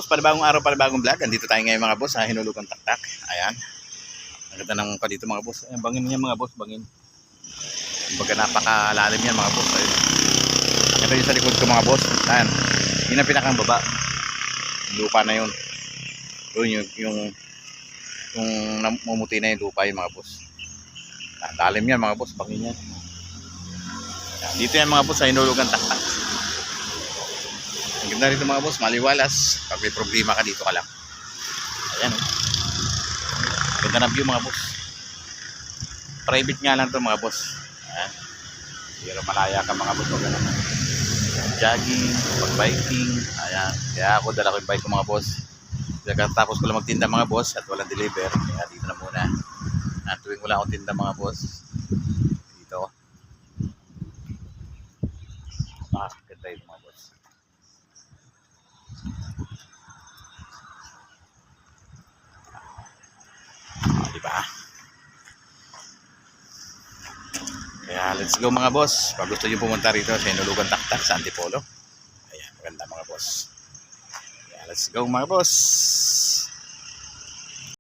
boss, panibagong araw, panibagong vlog. Andito tayo ngayon mga boss sa Hinulugan Taktak. Ayan. Ang ganda ng pa dito mga boss. Ayan, bangin niya mga boss, bangin. Kumbaga napakalalim yan mga boss. Ayun. Ito yung sa likod ko mga boss. Ayan. Yun ang pinakang baba. Lupa na yun. Yun yung namumuti na yung lupa yung mga boss. Lalim yan mga boss, bangin yan. Ayan. Dito yan mga boss sa Hinulugan Taktak. Ang ganda rito mga boss, maliwalas. Pag may problema ka dito ka lang. Ayan o. Ganda ng view mga boss. Private nga lang to mga boss. Ayan. Pero malaya ka mga boss. Jogging, pag-biking. Ayan. Kaya ako dala ko yung bike ko mga boss. Tapos ko lang magtinda mga boss at walang deliver. Kaya dito na muna. At tuwing wala akong tinda mga boss. Dito. Ganda ito mga boss. Diba? Kaya let's go mga boss. Pag gusto nyo pumunta rito sa Hinulugan Taktak sa Antipolo. Ayan, maganda mga boss. Kaya let's go mga boss.